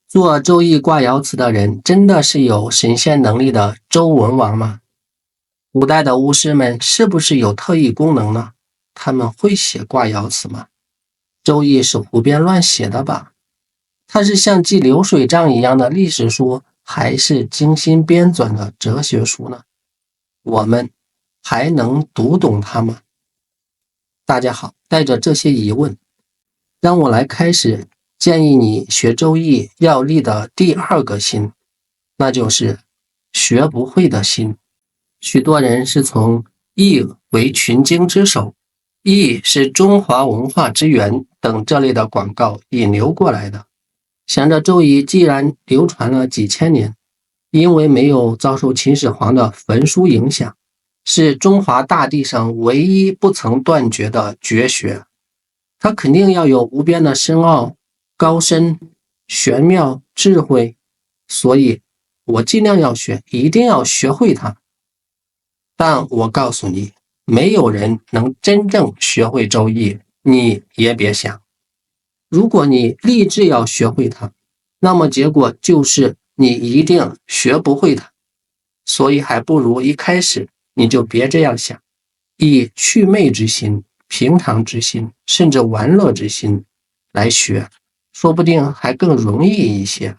做周易卦爻辞的人真的是有神仙能力的周文王吗？古代的巫师们是不是有特异功能呢？他们会写卦爻辞吗？周易是胡编乱写的吧？它是像记流水账一样的历史书，还是精心编纂的哲学书呢？我们还能读懂它吗？大家好，带着这些疑问，让我来开始建议你学周易要立的第二个心，那就是学不会的心。许多人是从易为群经之首，易是中华文化之源等这类的广告引流过来的，想着周易既然流传了几千年，因为没有遭受秦始皇的焚书影响，是中华大地上唯一不曾断绝的绝学，它肯定要有无边的深奥、高深、玄妙、智慧，所以我尽量要学，一定要学会它。但我告诉你，没有人能真正学会周易，你也别想。如果你立志要学会它，那么结果就是你一定学不会它。所以还不如一开始你就别这样想，以祛魅之心、平常之心，甚至玩乐之心来学，说不定还更容易一些。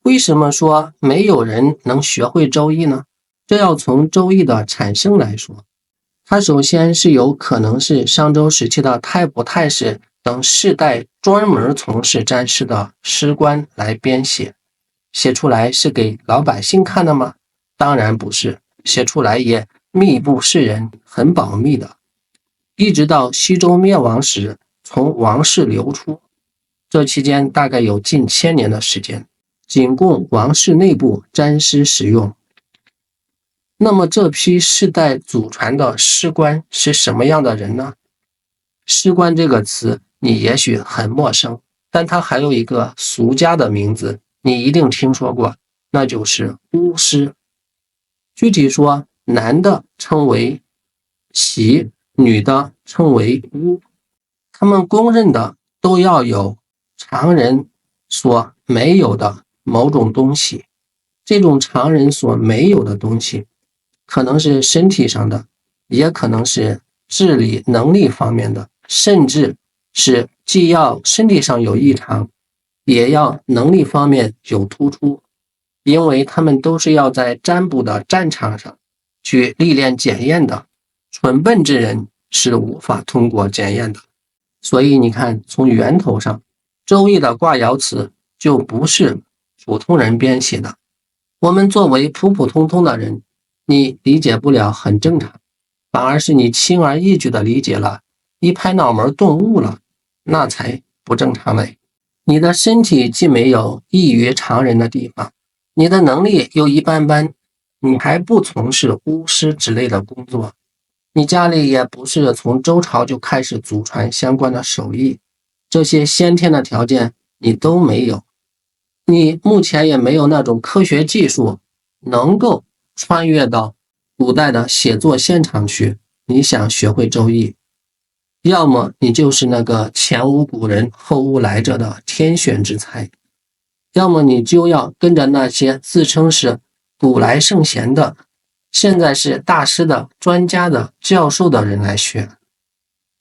为什么说没有人能学会周易呢？这要从周易的产生来说，它首先是有可能是商周时期的太卜太史等世代专门从事占筮的诗官来编写，写出来是给老百姓看的吗？当然不是，写出来也密不示人，很保密的。一直到西周灭亡时，从王室流出，这期间大概有近1000年的时间，仅供王室内部占诗使用。那么这批世代祖传的诗官是什么样的人呢？诗官这个词你也许很陌生，但它还有一个俗家的名字，你一定听说过，那就是巫师。具体说，男的称为习，女的称为巫。他们公认的都要有常人所没有的某种东西，这种常人所没有的东西可能是身体上的，也可能是智力能力方面的，甚至是既要身体上有异常，也要能力方面有突出，因为他们都是要在占卜的战场上去历练检验的，蠢笨之人是无法通过检验的。所以你看，从源头上，周易的卦爻辞就不是普通人编写的，我们作为普普通通的人，你理解不了很正常，反而是你轻而易举的理解了，一拍脑门顿悟了，那才不正常嘞。你的身体既没有异于常人的地方，你的能力又一般般，你还不从事巫师之类的工作，你家里也不是从周朝就开始祖传相关的手艺，这些先天的条件你都没有，你目前也没有那种科学技术能够穿越到古代的写作现场去，你想学会周易，要么你就是那个前无古人后无来者的天选之才，要么你就要跟着那些自称是古来圣贤的，现在是大师的、专家的、教授的人来学，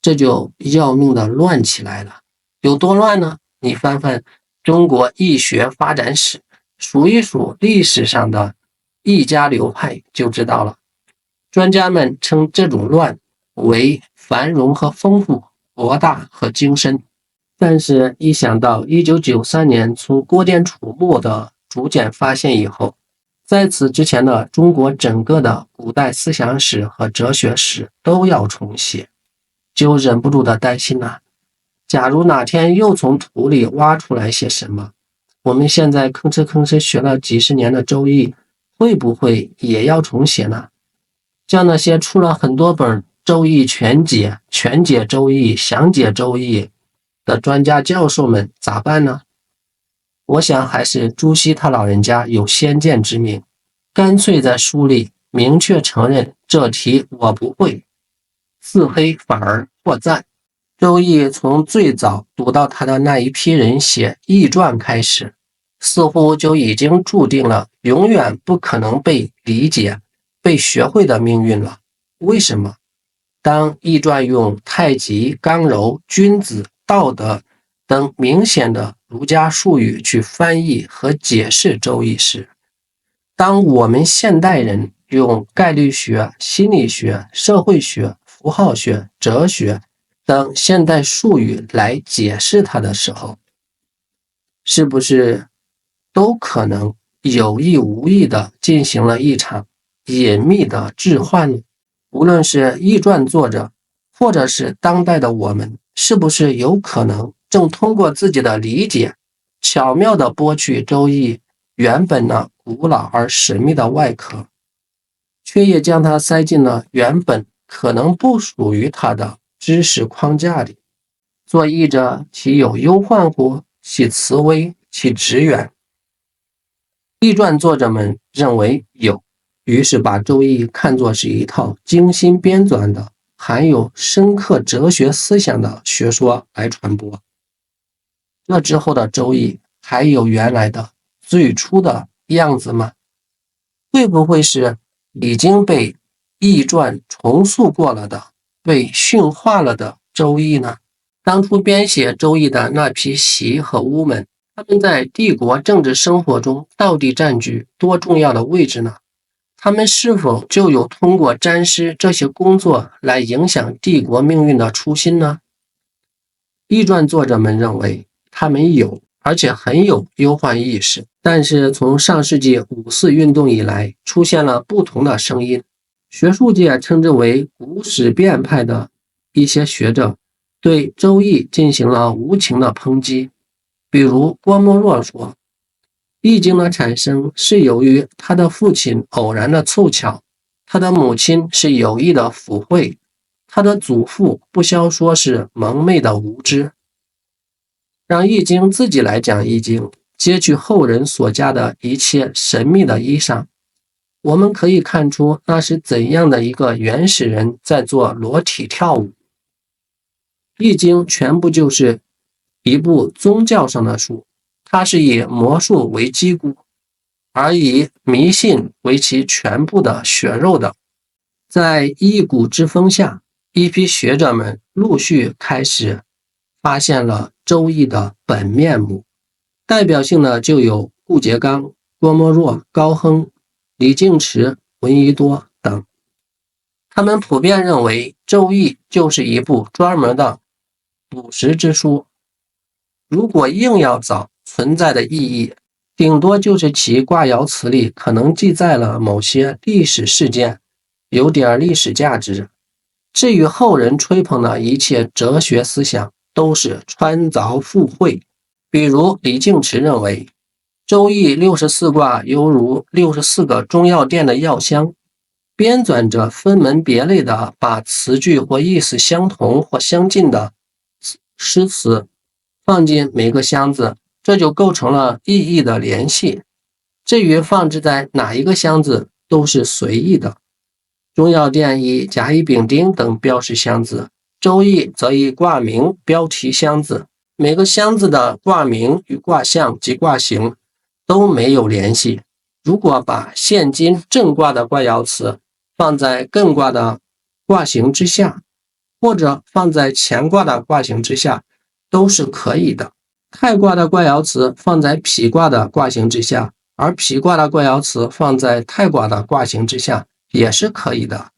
这就要命的乱起来了。有多乱呢？你翻翻中国易学发展史，数一数历史上的易家流派就知道了。专家们称这种乱为繁荣和丰富，博大和精深。但是一想到1993年从郭店楚墓的竹简发现以后，在此之前的中国整个的古代思想史和哲学史都要重写，就忍不住的担心了。假如哪天又从土里挖出来些什么，我们现在吭哧吭哧学了几十年的周易，会不会也要重写呢？像那些出了很多本周易全解、全解周易、详解周易的专家教授们咋办呢？我想还是朱熹他老人家有先见之明，干脆在书里明确承认这题我不会，自黑反而获赞。周易从最早读到他的那一批人写易传开始，似乎就已经注定了永远不可能被理解、被学会的命运了。为什么？当易传用太极、刚柔、君子、道德等明显的儒家术语去翻译和解释周易时，当我们现代人用概率学、心理学、社会学、符号学、哲学等现代术语来解释它的时候，是不是都可能有意无意地进行了一场隐秘的置换呢？无论是易传作者，或者是当代的我们，是不是有可能正通过自己的理解，巧妙地剥去周易原本呢古老而神秘的外壳，却也将它塞进了原本可能不属于它的知识框架里？作译者其有忧患乎？其慈微，其直远。易传作者们认为有，于是把周易看作是一套精心编纂的含有深刻哲学思想的学说来传播。这之后的周易还有原来的最初的样子吗？会不会是已经被易传重塑过了的、被驯化了的周易呢？当初编写周易的那批习和巫们，他们在帝国政治生活中到底占据多重要的位置呢？他们是否就有通过占师这些工作来影响帝国命运的初心呢？易传作者们认为他们有，而且很有忧患意识。但是从上世纪5·4运动以来，出现了不同的声音。学术界称之为古史变派的一些学者对周易进行了无情的抨击。比如郭沫若说，易经的产生是由于他的父亲偶然的凑巧，他的母亲是有意的附会，他的祖父不消说是蒙昧的无知。让易经自己来讲易经，揭去后人所加的一切神秘的衣裳，我们可以看出那是怎样的一个原始人在做裸体跳舞。易经全部就是一部宗教上的书，它是以魔术为基础，而以迷信为其全部的血肉的。在一股之风下，一批学者们陆续开始发现了周易的本面目，代表性的就有顾颉刚、郭沫若、高亨、李敬池、闻一多等。他们普遍认为周易就是一部专门的卜时之书，如果硬要找存在的意义，顶多就是其卦爻辞里可能记载了某些历史事件，有点历史价值。至于后人吹捧的一切哲学思想，都是穿凿附会。比如李敬池认为，周易64卦犹如64个中药店的药箱，编纂者分门别类的把词句或意思相同或相近的诗词放进每个箱子，这就构成了意义的联系。至于放置在哪一个箱子都是随意的。中药店以甲乙丙丁等标示箱子，周易则以卦名标题箱子，每个箱子的卦名与卦象及卦形都没有联系。如果把现今正卦的卦爻辞放在艮卦的卦形之下，或者放在乾卦的卦形之下，都是可以的。太卦的卦爻辞放在否卦的卦形之下，而否卦的卦爻辞放在太卦的卦形之下，也是可以的。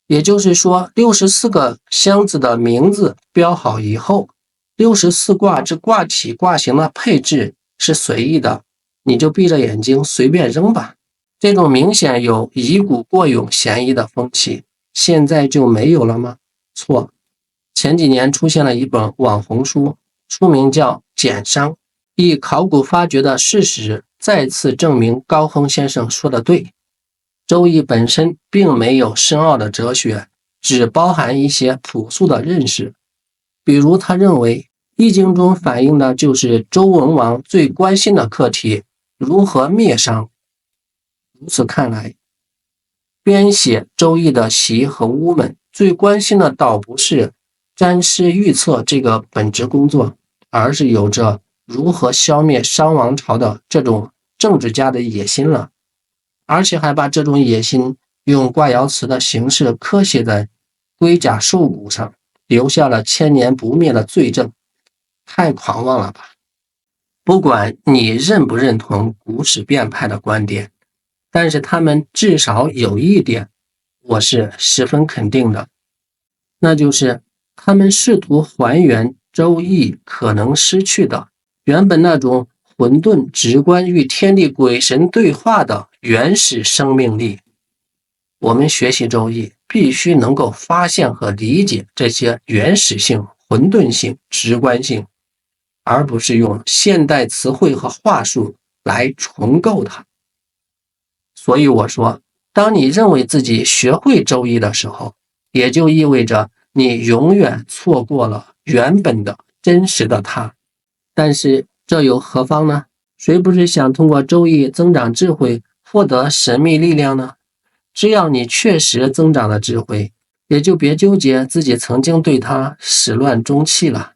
也就是说，64个箱子的名字标好以后，64卦之卦体卦形的配置是随意的，你就闭着眼睛随便扔吧。这种明显有以古过勇嫌疑的风气，现在就没有了吗？错。前几年出现了一本网红书，书名叫《简商》，以考古发掘的事实再次证明高亨先生说的对。周易本身并没有深奥的哲学，只包含一些朴素的认识。比如他认为易经中反映的就是周文王最关心的课题，如何灭商。如此看来，编写周易的习和巫们最关心的倒不是占师预测这个本职工作，而是有着如何消灭商王朝的这种政治家的野心了，而且还把这种野心用卦爻辞的形式刻写在龟甲兽骨上，留下了千年不灭的罪证，太狂妄了吧！不管你认不认同古史变派的观点，但是他们至少有一点我是十分肯定的，那就是他们试图还原周易可能失去的原本那种混沌直观与天地鬼神对话的原始生命力。我们学习周易必须能够发现和理解这些原始性、混沌性、直观性，而不是用现代词汇和话术来重构它。所以我说，当你认为自己学会周易的时候，也就意味着你永远错过了原本的真实的它。但是这又何妨呢？谁不是想通过周易增长智慧，获得神秘力量呢？只要你确实增长了智慧，也就别纠结自己曾经对它始乱终弃了。